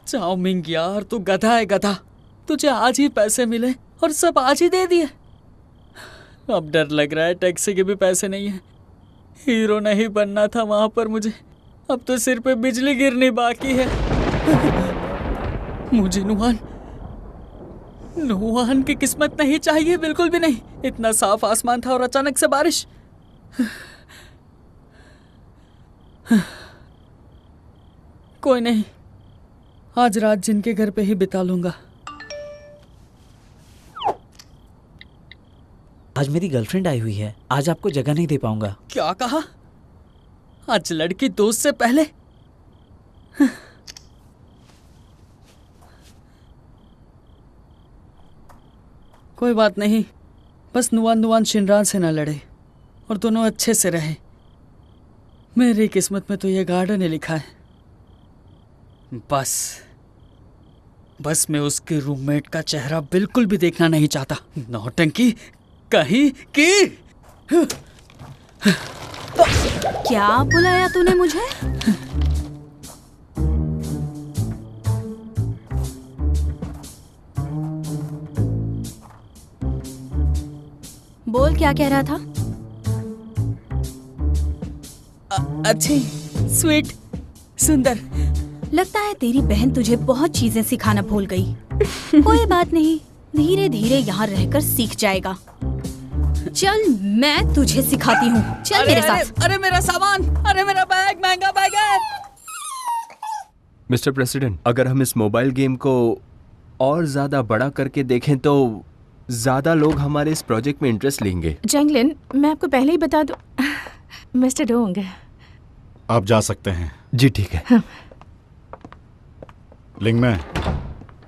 Chow mein यार, तू गधा है गधा। तुझे आज ही पैसे मिले और सब आज ही दे दिए। अब डर लग रहा है, टैक्सी के भी पैसे नहीं है। हीरो नहीं बनना था वहां पर मुझे, अब तो सिर पे बिजली गिरनी बाकी है। मुझे नुआन की किस्मत नहीं चाहिए, बिल्कुल भी नहीं। इतना साफ आसमान था और अचानक से बारिश। कोई नहीं, आज रात जिनके घर पे ही बिता लूंगा। आज मेरी गर्लफ्रेंड आई हुई है, आज आपको जगह नहीं दे पाऊंगा। क्या कहा? आज लड़की दोस्त से पहले? कोई बात नहीं, बस नुआन शिनरान से न लड़े और दोनों अच्छे से रहे। मेरी किस्मत में तो ये गार्डन ही लिखा है। बस मैं उसके रूममेट का चेहरा बिल्कुल भी देखना नहीं चाहता। नौटंकी कहीं की। क्या बुलाया तूने मुझे? बोल, क्या कह रहा था? अच्छी, स्वीट, सुंदर। लगता है तेरी बहन तुझे बहुत चीजें सिखाना भूल गई। कोई बात नहीं, धीरे धीरे यहाँ रहकर सीख जाएगा। चल मैं तुझे सिखाती हूँ, चल मेरे साथ। अरे मेरा सामान, अरे मेरा बैग, महंगा बैग है। मिस्टर प्रेसिडेंट, अगर हम इस मोबाइल गेम को और ज्यादा बड़ा करके देखें तो ज्यादा लोग हमारे इस प्रोजेक्ट में इंटरेस्ट लेंगे। जैंगलिन, मैं आपको पहले ही बता दूं, मिस्टर डोंग, आप जा सकते हैं। जी ठीक है। हाँ। लिंगमैन,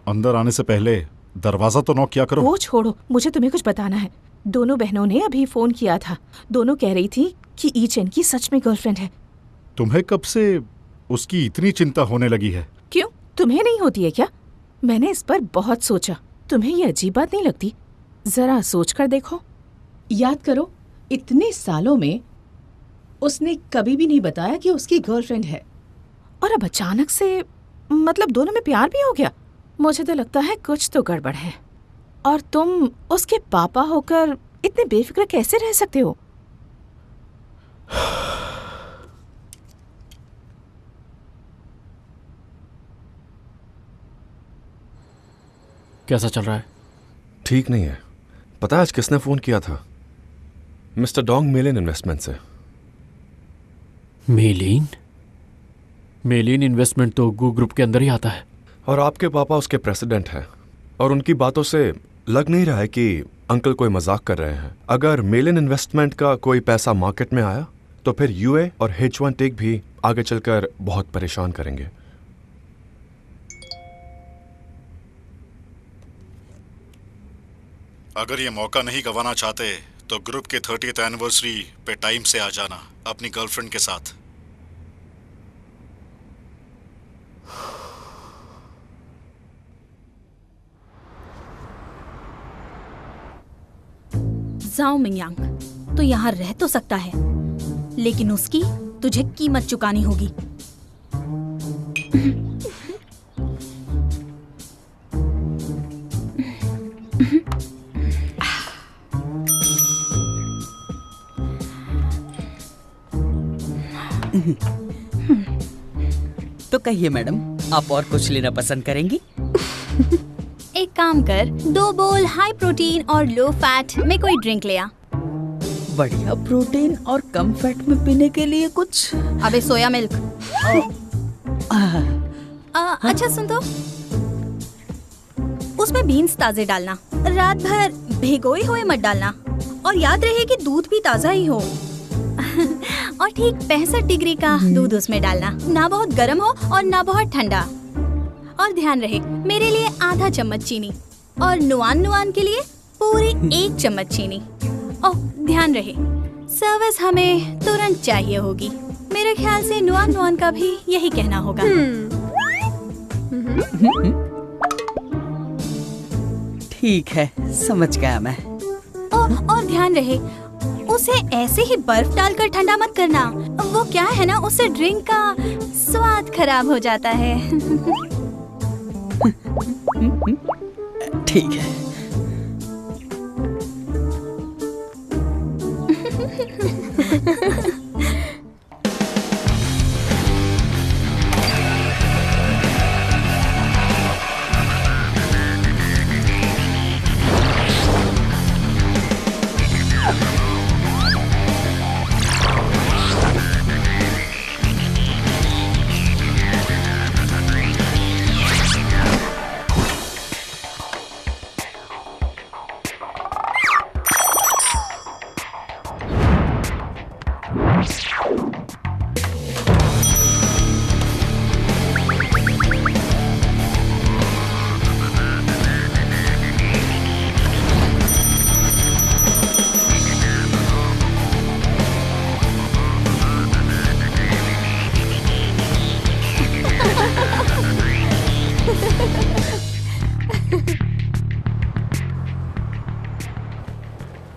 अंदर आने से पहले दरवाजा तो नॉक किया करो। वो छोड़ो, मुझे तुम्हें कुछ बताना है। दोनों बहनों ने अभी फोन किया था। दोनों कह रही थी कि ई चेन की सच में गर्लफ्रेंड है। तुम्हें कब से उसकी इतनी चिंता होने लगी है? क्यों, तुम्हें नहीं होती है क्या? मैंने इस पर बहुत सोचा। तुम्हें ये अजीब बात नहीं लगती? जरा सोच कर देखो। याद करो, इतने सालों में उसने कभी भी नहीं बताया कि उसकी गर्लफ्रेंड है। और अब अचानक से, मतलब दोनों में प्यार भी हो गया? मुझे तो लगता है कुछ तो गड़बड़ है। और तुम उसके पापा होकर इतने बेफिक्र कैसे रह सकते हो? कैसा चल रहा है? ठीक नहीं है। पता है आज किसने फोन किया था? मिस्टर डोंग, मेलिन इन्वेस्टमेंट से। मेलिन इन्वेस्टमेंट तो गू ग्रुप के अंदर ही आता है। और आपके पापा उसके प्रेसिडेंट हैं। और उनकी बातों से लग नहीं रहा है कि अंकल कोई मजाक कर रहे हैं। अगर मेलिन इन्वेस्टमेंट का कोई पैसा मार्केट में आया तो फिर यूए और H1 टेक भी आगे चलकर बहुत परेशान करेंगे। अगर ये मौका नहीं गंवाना चाहते तो ग्रुप के 30th एनिवर्सरी पे टाइम से आ जाना अपनी गर्लफ्रेंड के साथ। जाओ मिंगयांग, तो यहाँ रह तो सकता है, लेकिन उसकी तुझे कीमत चुकानी होगी। तो कहिए मैडम, आप और कुछ लेना पसंद करेंगी? एक काम कर, 2 बोल हाई प्रोटीन और लो फैट में कोई ड्रिंक ले आ। बढ़िया प्रोटीन और कम फैट में पीने के लिए कुछ। अबे सोया मिल्क। अच्छा सुन तो, उसमें बीन्स ताजे डालना, रात भर भिगोए हुए मत डालना, और याद रहे कि दूध भी ताजा ही हो। और ठीक 65 डिग्री का दूध उसमें डालना, ना बहुत गर्म हो और ना बहुत ठंडा। और ध्यान रहे, मेरे लिए आधा चम्मच चीनी, और नुआन के लिए पूरी 1 चम्मच चीनी। ओह ध्यान रहे, सर्विस हमें तुरंत चाहिए होगी। मेरे ख्याल से नुआन का भी यही कहना होगा। ठीक है, समझ गया मैं। और ध्यान रहे, उसे ऐसे ही बर्फ डालकर ठंडा मत करना। वो क्या है ना, उससे ड्रिंक का स्वाद खराब हो जाता है। ठीक है।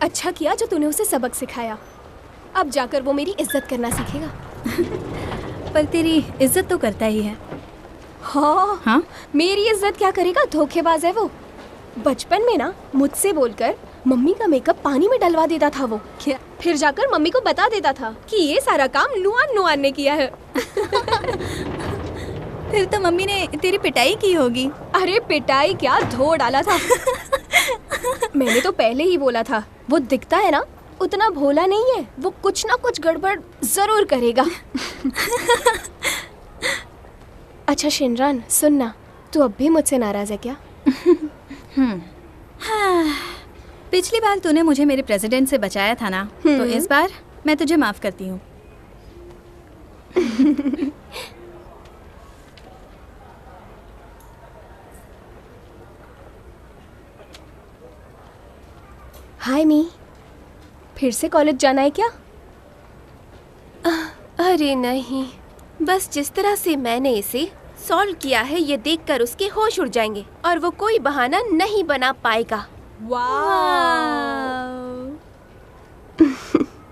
अच्छा किया जो तूने उसे सबक सिखाया। अब जाकर वो मेरी इज्जत करना सीखेगा। पर तेरी इज्जत तो करता ही है। हाँ हाँ? मेरी इज्जत क्या करेगा, धोखेबाज है वो। बचपन में ना मुझसे बोलकर मम्मी का मेकअप पानी में डलवा देता था वो। क्या? फिर जाकर मम्मी को बता देता था कि ये सारा काम नुआन ने किया है। फिर तो मम्मी ने तेरी पिटाई की होगी। अरे पिटाई क्या, धो डाला था। मैंने तो पहले ही बोला था, वो दिखता है ना उतना भोला नहीं है, वो कुछ ना कुछ गड़बड़ जरूर करेगा। अच्छा शिनरान सुनना, तू अब भी मुझसे नाराज है क्या? पिछली बार तूने मुझे मेरे प्रेसिडेंट से बचाया था ना, तो इस बार मैं तुझे माफ करती हूँ। हाय मी, फिर से कॉलेज जाना है क्या? अरे नहीं, बस जिस तरह से मैंने इसे सॉल्व किया है ये देखकर उसके होश उड़ जाएंगे और वो कोई बहाना नहीं बना पाएगा।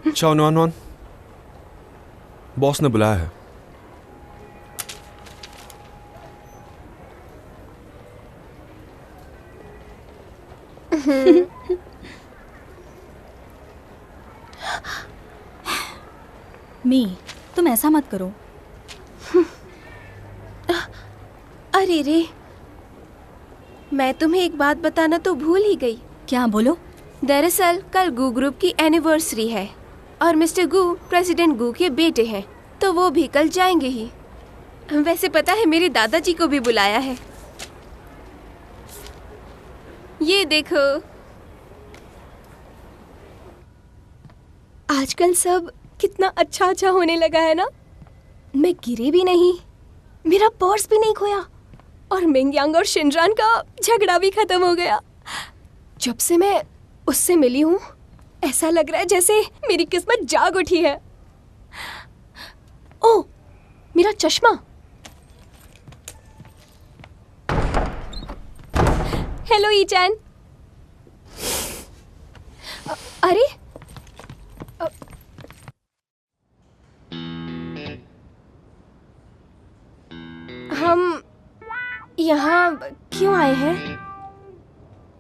चाओ नुआन, बॉस ने बुलाया है। मी, तुम ऐसा मत करो। अरे रे, मैं तुम्हें एक बात बताना तो भूल ही गई। क्या? बोलो। दरअसल कल गू ग्रुप की एनिवर्सरी है और मिस्टर गू प्रेसिडेंट गू के बेटे हैं, तो वो भी कल जाएंगे ही। वैसे पता है मेरे दादाजी को भी बुलाया है। ये देखो, आजकल सब कितना अच्छा अच्छा होने लगा है ना। मैं गिरी भी नहीं, मेरा पर्स भी नहीं खोया और मिंगयांग और शिनरान का झगड़ा भी खत्म हो गया। जब से मैं उससे मिली हूँ ऐसा लग रहा है जैसे मेरी किस्मत जाग उठी है। ओह, मेरा चश्मा। हेलो ईचैन। अरे हम यहाँ क्यों आए हैं?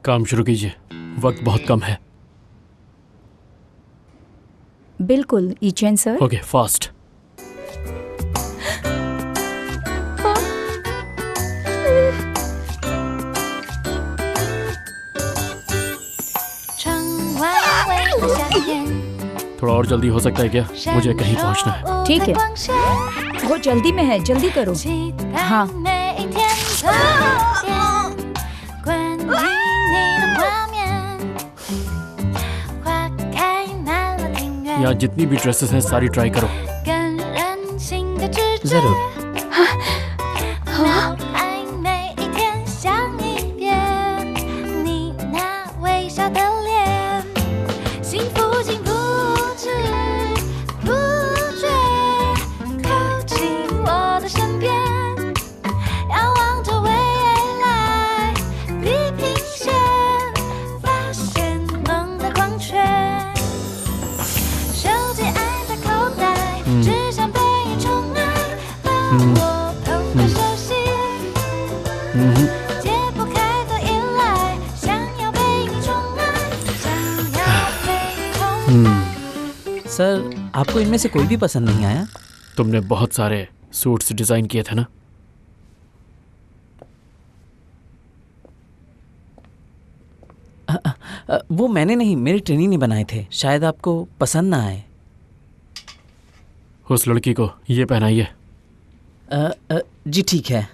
काम शुरू कीजिए, वक्त बहुत कम है। बिल्कुल ईचैन सर। Okay, fast. थोड़ा और जल्दी हो सकता है क्या? मुझे कहीं पहुंचना है। ठीक है, वो जल्दी में है, जल्दी करो। हाँ। यहाँ जितनी भी ड्रेसेस हैं सारी ट्राई करो। जरूर। सर आपको इनमें से कोई भी पसंद नहीं आया? तुमने बहुत सारे सूट्स डिज़ाइन किए थे ना? वो मैंने नहीं, मेरी ट्रेनी ने बनाए थे, शायद आपको पसंद ना आए। उस लड़की को ये पहनाइए। जी ठीक है।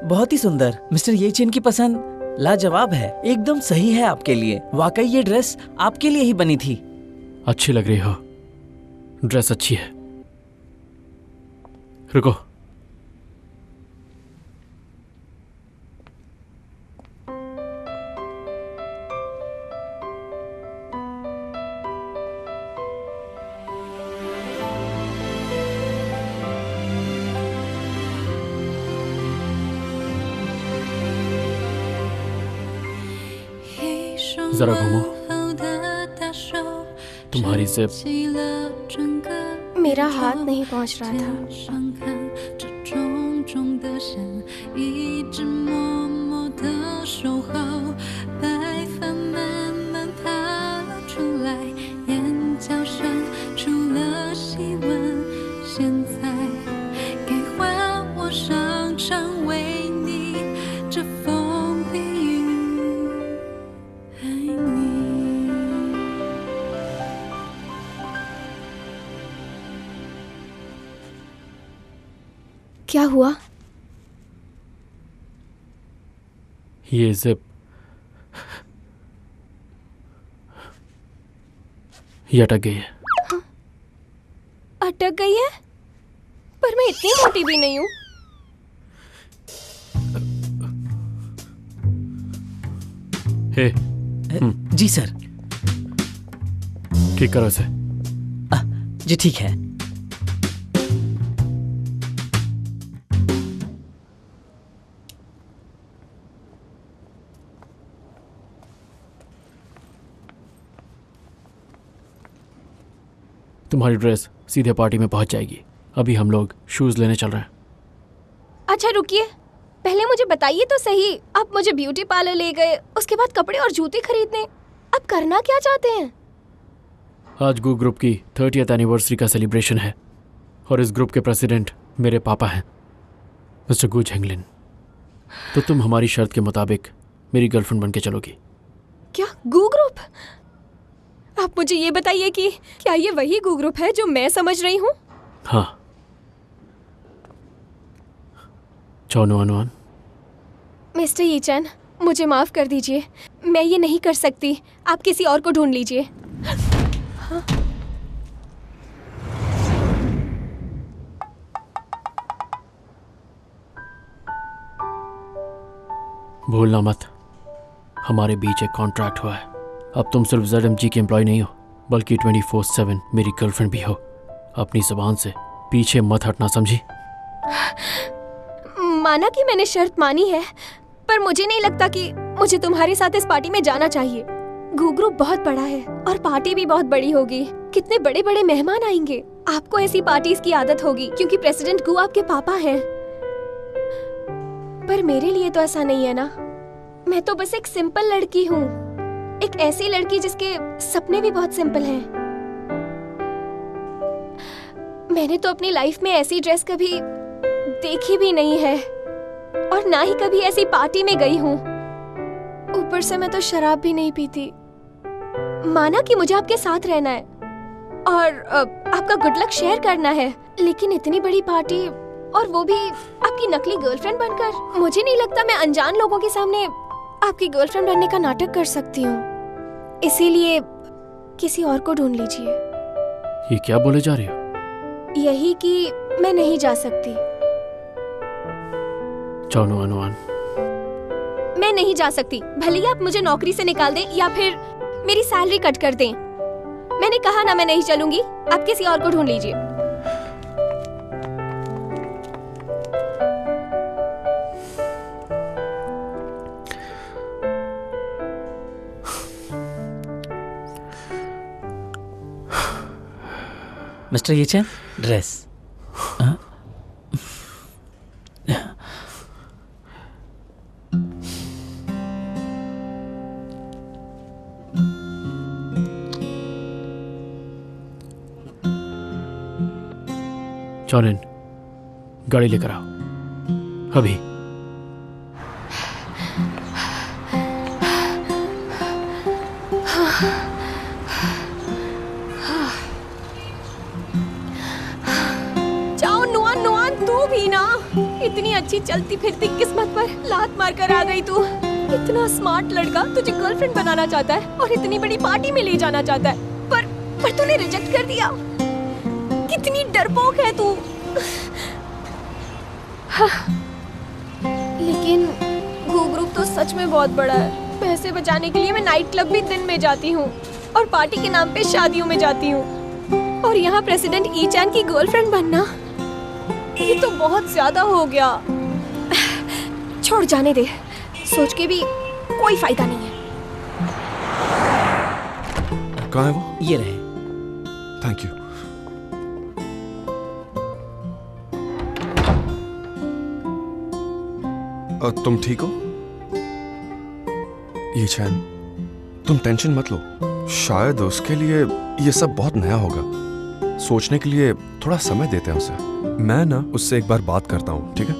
बहुत ही सुंदर। मिस्टर ये चेन की पसंद लाजवाब है, एकदम सही है आपके लिए। वाकई ये ड्रेस आपके लिए ही बनी थी। अच्छी लग रही हो, ड्रेस अच्छी है। रुको, जरा घूमो। तुम्हारी जिप। मेरा हाथ नहीं पहुंच रहा था। क्या हुआ? ये जिप ये अटक गई है। हाँ? अटक गई है? पर मैं इतनी मोटी भी नहीं हूँ। हे, जी सर। ठीक करो इसे। जी ठीक है। तुम्हारी ड्रेस सीधे पार्टी में पहुंच जाएगी। अभी हम लोग शूज लेने चल रहे हैं। अच्छा रुकिए, पहले मुझे बताइए तो सही। आप मुझे ब्यूटी पार्लर ले गए, उसके बाद कपड़े और जूते खरीदने। अब करना क्या चाहते हैं? आज गू ग्रुप की 30th एनिवर्सरी का सेलिब्रेशन है और इस ग्रुप के प्रेसिडेंट मेरे पापा हैं, मिस्टर गू झेंगलिन। तो तुम हमारी शर्त के मुताबिक मेरी गर्लफ्रेंड बन के चलोगी। क्या गू ग्रुप? आप मुझे ये बताइए कि क्या ये वही गू ग्रुप है जो मैं समझ रही हूँ? हाँ। चौनुआनुआन। मिस्टर यीचन, मुझे माफ कर दीजिए, मैं ये नहीं कर सकती। आप किसी और को ढूंढ लीजिए। हाँ? भूलना मत, हमारे बीच एक कॉन्ट्रैक्ट हुआ है। अब तुम सिर्फ ZMG की एम्प्लॉय नहीं हो, बल्कि 24/7 मेरी गर्लफ्रेंड भी हो। अपनी जुबान से पीछे मत हटना, समझी? माना कि मैंने शर्त मानी है, पर मुझे नहीं लगता कि मुझे तुम्हारे साथ इस पार्टी में जाना चाहिए। गू ग्रुप बहुत बड़ा है और पार्टी भी बहुत बड़ी होगी। कितने बड़े बड़े मेहमान आएंगे। आपको ऐसी पार्टीज की आदत होगी क्योंकि प्रेसिडेंट गू आपके पापा हैं। पर मेरे लिए तो ऐसा नहीं है ना। मैं तो बस एक सिंपल लड़की हूँ, एक ऐसी लड़की जिसके सपने भी बहुत सिंपल हैं। मैंने तो अपनी लाइफ में ऐसी ड्रेस कभी देखी भी नहीं है और ना ही कभी ऐसी पार्टी में गई हूँ। ऊपर से मैं तो शराब भी नहीं पीती। माना कि मुझे आपके साथ रहना है और आपका गुड लक शेयर करना है, लेकिन इतनी बड़ी पार्टी और वो भी आपकी नकली गर्लफ्रेंड बनकर, मुझे नहीं लगता मैं अनजान लोगों के सामने आपकी गर्लफ्रेंड बनने का नाटक कर सकती हूँ। इसीलिए किसी और को ढूंढ लीजिए। ये क्या बोले जा रही हो? यही कि मैं नहीं जा सकती। जाओ नुआन। मैं नहीं जा सकती, भले ही आप मुझे नौकरी से निकाल दें या फिर मेरी सैलरी कट कर दें। मैंने कहा ना मैं नहीं चलूंगी, आप किसी और को ढूंढ लीजिए। मिस्टर ये चैन, ड्रेस। जॉनिन, गाड़ी लेकर आओ अभी। जाओ नुआन, तू भी ना। इतनी अच्छी चलती फिरती किस्मत पर लात मार कर आ गई तू। इतना स्मार्ट लड़का तुझे गर्लफ्रेंड बनाना चाहता है और इतनी बड़ी पार्टी में ले जाना चाहता है, पर तूने रिजेक्ट कर दिया। कितनी डरपोक है तू। लेकिन गू ग्रुप तो सच में बहुत बड़ा है। पैसे बचाने के लिए मैं नाइट क्लब भी दिन में जाती हूँ और पार्टी के नाम पे शादियों में जाती हूँ। और यहाँ प्रेसिडेंट ई चैन की गर्लफ्रेंड बनना, ये तो बहुत ज्यादा हो गया। छोड़, जाने दे। सोच के भी कोई फायदा नहीं है। कहाँ है वो? ये रहे। Thank you. तुम ठीक हो? ये चैन, तुम टेंशन मत लो। शायद उसके लिए ये सब बहुत नया होगा। सोचने के लिए थोड़ा समय देते हैं उसे। मैं ना उससे एक बार बात करता हूँ, ठीक है?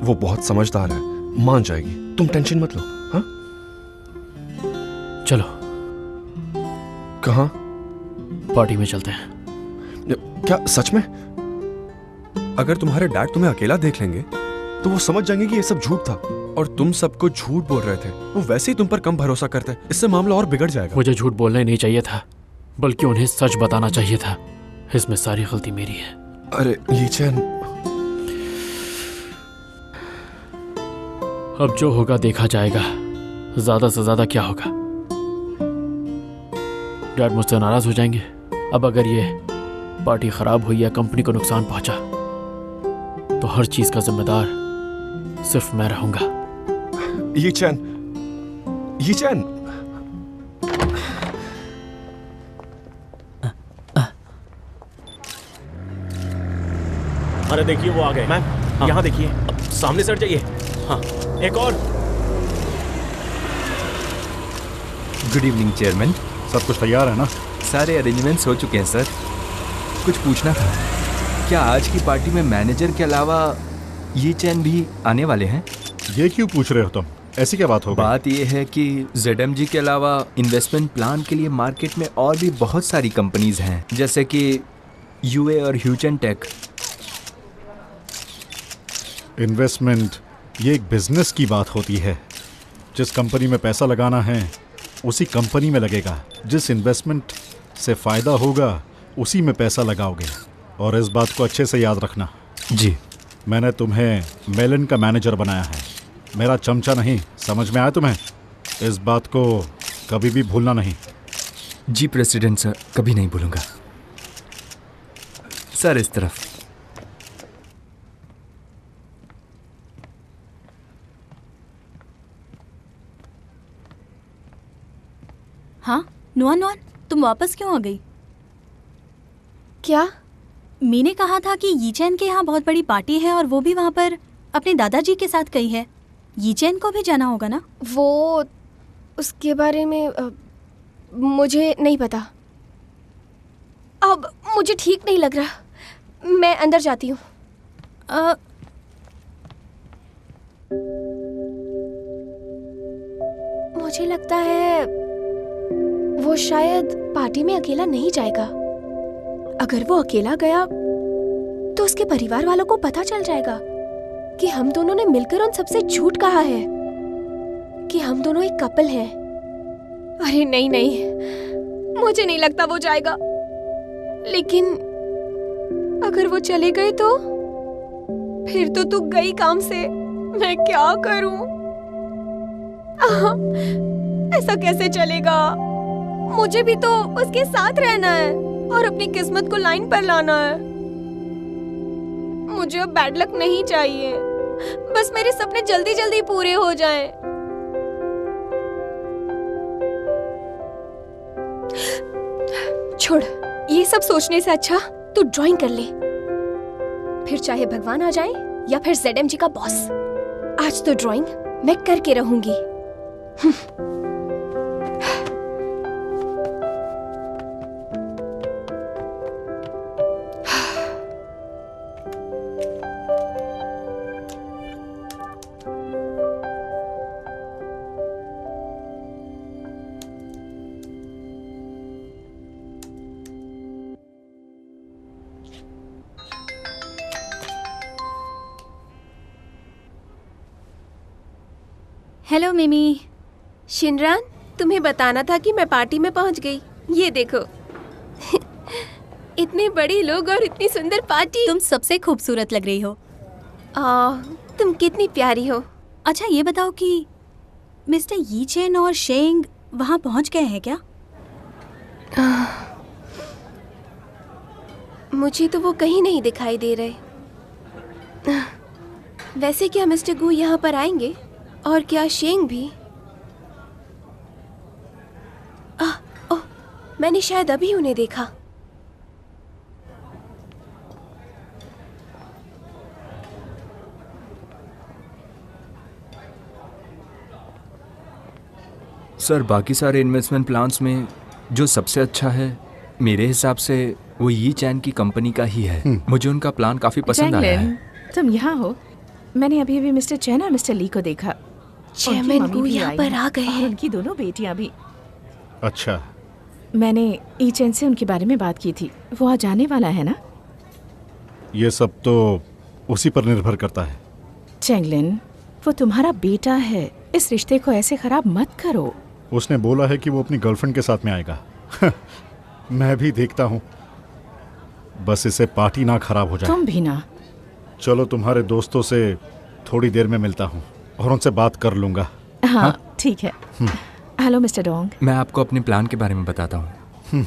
वो बहुत समझदार है, मान जाएगी। तुम टेंशन मत लो। हाँ, चलो। कहाँ? पार्टी में चलते हैं। क्या सच में? अगर तुम्हारे डैड तुम्हें अकेला देख लेंगे तो वो समझ जाएंगे कि ये सब झूठ था और तुम सबको झूठ बोल रहे थे। वो वैसे ही तुम पर कम भरोसा करते हैं। इससे मामला और बिगड़ जाएगा। मुझे झूठ बोलना ही नहीं चाहिए था, बल्कि उन्हें सच बताना चाहिए था। इसमें सारी गलती मेरी है। अरे ये चैन, अब जो होगा देखा जाएगा। ज्यादा से ज्यादा क्या होगा? डैड मुझसे नाराज हो जाएंगे। अब अगर ये पार्टी खराब हुई या कंपनी को नुकसान पहुंचा तो हर चीज का जिम्मेदार सिर्फ मैं रहूंगा। ये चैन। अरे देखिए वो आ गए। मैम, यहाँ देखिए, सामने सर जाइए। हाँ, एक और। Good evening chairman. सब कुछ तैयार है ना? सारे अरेंजमेंट्स हो चुके हैं सर। कुछ पूछना था, क्या आज की पार्टी में मैनेजर के अलावा ये चैन भी आने वाले हैं? ये क्यों पूछ रहे हो तुम? ऐसी क्या बात हो गई? बात ये है कि ZMG के अलावा इन्वेस्टमेंट प्लान के लिए मार्केट में और भी बहुत सारी कंपनीज हैं, जैसे कि UA और ह्यूचन टेक। इन्वेस्टमेंट ये एक बिजनेस की बात होती है। जिस कंपनी में पैसा लगाना है उसी कंपनी में लगेगा। जिस इन्वेस्टमेंट से फ़ायदा होगा उसी में पैसा लगाओगे। और इस बात को अच्छे से याद रखना। जी। मैंने तुम्हें मेलन का मैनेजर बनाया है, मेरा चमचा नहीं। समझ में आया तुम्हें? इस बात को कभी भी भूलना नहीं। जी प्रेसिडेंट सर, कभी नहीं भूलूंगा। सर इस तरफ। हाँ नुआन, तुम वापस क्यों आ गई? क्या? मैंने कहा था कि यीचैन के यहाँ बहुत बड़ी पार्टी है और वो भी वहाँ पर अपने दादाजी के साथ गई है। यीचैन को भी जाना होगा ना? वो उसके बारे में मुझे नहीं पता। अब मुझे ठीक नहीं लग रहा, मैं अंदर जाती हूँ। मुझे लगता है वो शायद पार्टी में अकेला नहीं जाएगा। अगर वो अकेला गया तो उसके परिवार वालों को पता चल जाएगा कि हम दोनों ने मिलकर उन सबसे झूठ कहा है कि हम दोनों एक कपल हैं। अरे नहीं, मुझे नहीं लगता वो जाएगा। लेकिन अगर वो चले गए तो फिर तो तू गई काम से। मैं क्या करूं? ऐसा कैसे चलेगा? मुझे भी तो उसके साथ रहना है और अपनी किस्मत को लाइन पर लाना है। मुझे अब बैड लक नहीं चाहिए, बस मेरे सपने जल्दी जल्दी पूरे हो जाएं। छोड़, ये सब सोचने से अच्छा तू ड्राइंग कर ले, फिर चाहे भगवान आ जाए या फिर ZMG का बॉस। आज तो ड्राइंग मैं करके रहूंगी। हेलो मिमी। शिनरान, तुम्हें बताना था कि मैं पार्टी में पहुंच गई। ये देखो। इतने बड़े लोग और इतनी सुंदर पार्टी। तुम सबसे खूबसूरत लग रही हो। तुम कितनी प्यारी हो। अच्छा ये बताओ कि मिस्टर यी चेन और शेंग वहाँ पहुँच गए हैं क्या? मुझे तो वो कहीं नहीं दिखाई दे रहे। वैसे क्या मिस्टर गू यहाँ पर आएंगे? और क्या शेंग भी? ओह, मैंने शायद अभी उन्हें देखा। सर, बाकी सारे इन्वेस्टमेंट प्लान्स में जो सबसे अच्छा है मेरे हिसाब से वो यी चैन की कंपनी का ही है। मुझे उनका प्लान काफी पसंद आया है। तुम यहाँ हो? मैंने अभी अभी मिस्टर चैन और मिस्टर ली को देखा। चेयरमैन गू यहाँ पर आ गए हैं। उनकी दोनों बेटियां भी। अच्छा, मैंने ई चैन से उनके बारे में बात की थी। वो आज आने वाला है ना? ये सब तो उसी पर निर्भर करता है। चैंगलिन, वो तुम्हारा बेटा है, इस रिश्ते को ऐसे खराब मत करो। उसने बोला है कि वो अपनी गर्लफ्रेंड के साथ में आएगा। मैं भी देखता हूँ, बस इसे पार्टी ना खराब हो जाए। तुम भी ना। चलो, तुम्हारे दोस्तों से थोड़ी देर में मिलता हूँ और उनसे बात कर लूंगा। हाँ ठीक है। Hello mister Dong. मैं आपको अपने प्लान के बारे में बताता हूँ।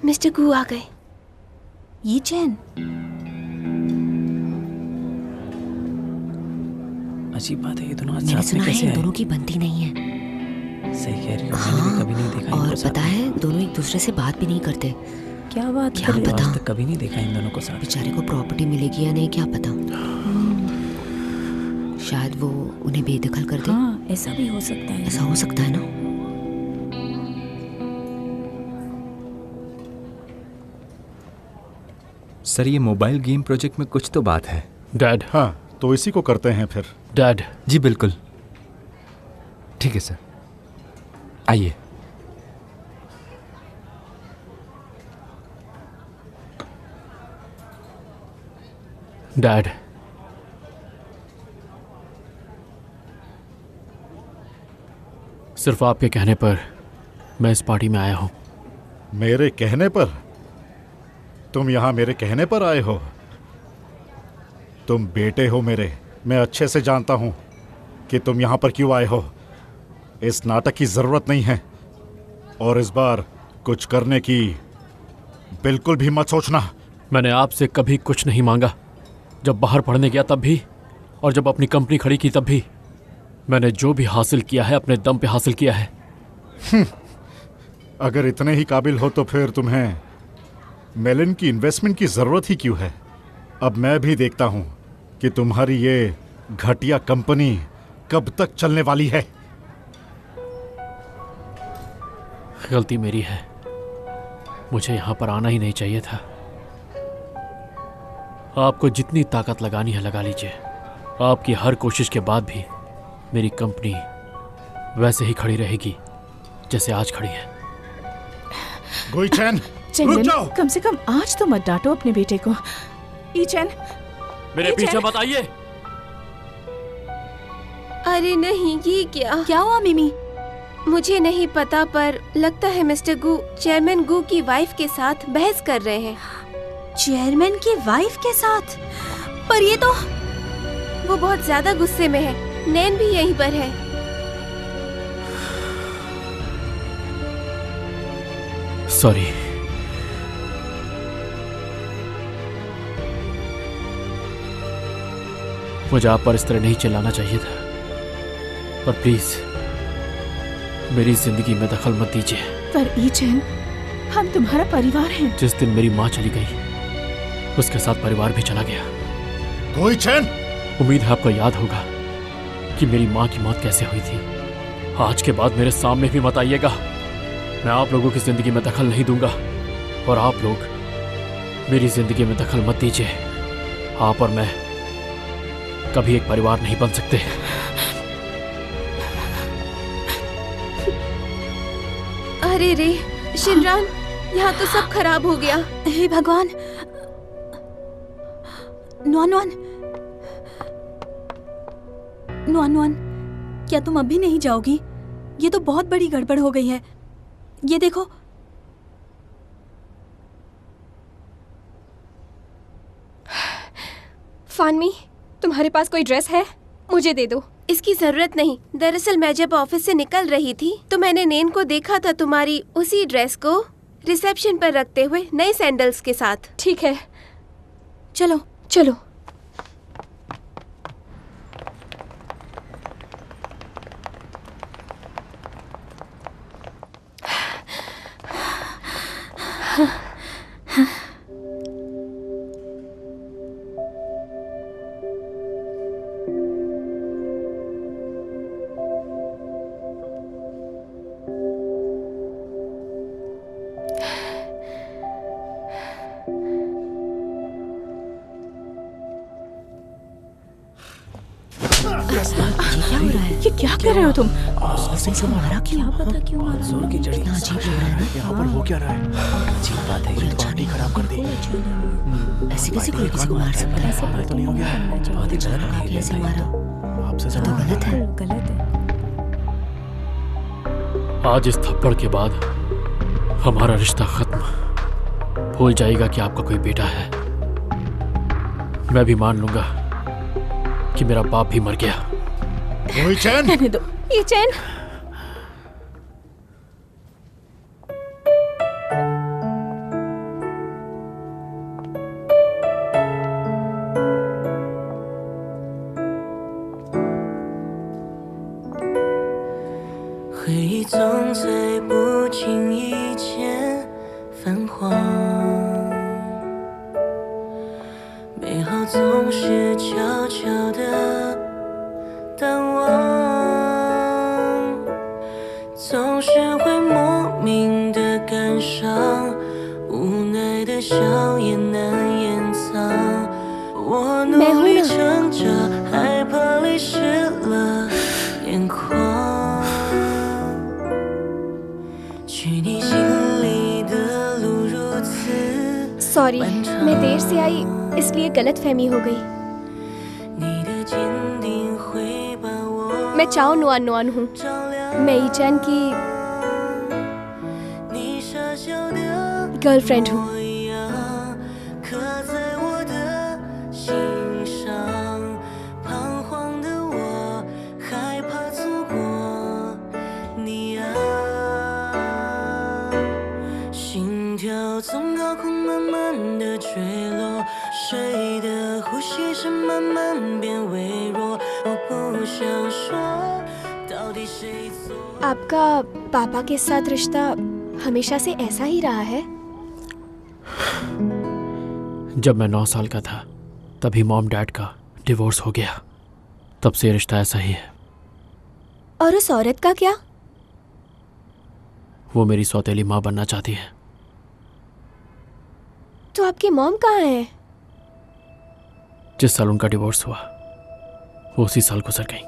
मिस्टर गू आ गए। यी चैन, अजीब बात है, ये दोनों आज मैंने साथ सुना में कैसे है आए? दोनों की बनती नहीं है। सही कह रही हो। हाँ, मैंने भी कभी नहीं देखा और इनको साथ पता में। है दोनों एक दूसरे से बात भी नहीं करते। क्या बात क्या कर रहे हो? पता आज तक कभी नहीं देखा इन दोनों को साथ। बेचारे को प्रॉपर्टी मिलेगी या नहीं, क्या पता। शायद वो उन्हें बेदखल कर दे। हाँ, ऐसा भी हो सकता है। ऐसा हो सकता है ना। सर, ये मोबाइल गेम प्रोजेक्ट में कुछ तो बात है। डैड। हाँ, तो इसी को करते हैं फिर। डैड। जी बिल्कुल, ठीक है सर, आइए। डैड, सिर्फ आपके कहने पर मैं इस पार्टी में आया हूं। मेरे कहने पर? तुम यहाँ मेरे कहने पर आए हो? तुम बेटे हो मेरे, मैं अच्छे से जानता हूँ कि तुम यहाँ पर क्यों आए हो। इस नाटक की जरूरत नहीं है और इस बार कुछ करने की बिल्कुल भी मत सोचना। मैंने आपसे कभी कुछ नहीं मांगा। जब बाहर पढ़ने गया तब भी, और जब अपनी कंपनी खड़ी की तब भी। मैंने जो भी हासिल किया है अपने दम पे हासिल किया है। अगर इतने ही काबिल हो तो फिर तुम्हें मेलिन की इन्वेस्टमेंट की जरूरत ही क्यों है? अब मैं भी देखता हूँ कि तुम्हारी ये घटिया कंपनी कब तक चलने वाली है। गलती मेरी है, मुझे यहाँ पर आना ही नहीं चाहिए था। आपको जितनी ताकत लगानी है लगा लीजिए। आपकी हर कोशिश के बाद भी मेरी कंपनी वैसे ही खड़ी रहेगी जैसे आज खड़ी है। गुई चैन, रुक जाओ। कम से कम आज तो मत डांटो अपने बेटे को। ई चैन, मेरे पीछे मत आइए। अरे नहीं, ये क्या? क्या हुआ मिमी? मुझे नहीं पता, पर लगता है मिस्टर गू चेयरमैन गू की वाइफ के साथ बहस कर रहे हैं। चेयरमैन की वाइफ के साथ? पर ये तो वो बहुत ज्यादा गुस्से में है। नैन भी यहीं पर है। सॉरी। मुझे आप पर इस तरह नहीं चिल्लाना चाहिए था, पर प्लीज मेरी जिंदगी में दखल मत दीजिए। पर ईचेन, हम तुम्हारा परिवार हैं। जिस दिन मेरी माँ चली गई, उसके साथ परिवार भी चला गया। कोई चैन? उम्मीद है आपको याद होगा कि मेरी माँ की मौत कैसे हुई थी। आज के बाद मेरे सामने भी मत आइएगा। मैं आप लोगों की जिंदगी में दखल नहीं दूंगा, और आप लोग मेरी जिंदगी में दखल मत दीजिए। आप और मैं कभी एक परिवार नहीं बन सकते। अरे रे शिनरान, यहाँ तो सब खराब हो गया। हे भगवान। नुआन नुआन, नुआन नुआन, क्या तुम अभी नहीं जाओगी? ये तो बहुत बड़ी गड़बड़ हो गई है। ये देखो। फानमी, तुम्हारे पास कोई ड्रेस है? मुझे दे दो। इसकी जरूरत नहीं। दरअसल मैं जब ऑफिस से निकल रही थी तो मैंने नैन को देखा था तुम्हारी उसी ड्रेस को रिसेप्शन पर रखते हुए नए सैंडल्स के साथ। ठीक है, चलो चलो। ये क्या कर रहे हो तुम? मारा क्यों? पता क्यों मारा? जोर की जड़ी अजीब लग रहा है ना। यहाँ पर हो क्या रहा है? अजीब बात है, ये तो पार्टी खराब कर दी। ऐसे कैसे कोई किसी को मार सकता है? ऐसा तो नहीं हो गया? बहुत ही गलत बात है। कैसे मारा? आपसे ये तो गलत है। गलत है। आज इस थप्पड़ के बाद हमारा रिश्ता खत्म। भूल जाएगा कि आपका कोई बेटा है। मैं भी मान लूंगा कि मेरा बाप भी मर गया। रहने दो। ईचेन,回忆总在不经意间泛黄，美好总是悄悄地淡忘，总是会莫名的感伤，无奈的笑也难掩藏。我努力挣扎，害怕泪湿了眼眶。去你心里的路如此 सॉरी, मैं देर से आई इसलिए गलतफहमी हो गई। मैं चाओ नुआन नुआन हूँ। मैं ईचेन की गर्लफ्रेंड हूँ।心跳从高空慢慢的坠落，谁的呼吸声慢慢变微弱，我不想说到底谁错。 आपका पापा के साथ रिश्ता हमेशा से ऐसा ही रहा है? जब मैं 9 साल का था तभी मॉम डैड का डिवोर्स हो गया। तब से रिश्ता ऐसा ही है। और उस औरत का क्या? वो मेरी सौतेली माँ बनना चाहती है। तो आपकी मॉम कहाँ है? जिस साल उनका डिवोर्स हुआ वो उसी साल गुजर गई।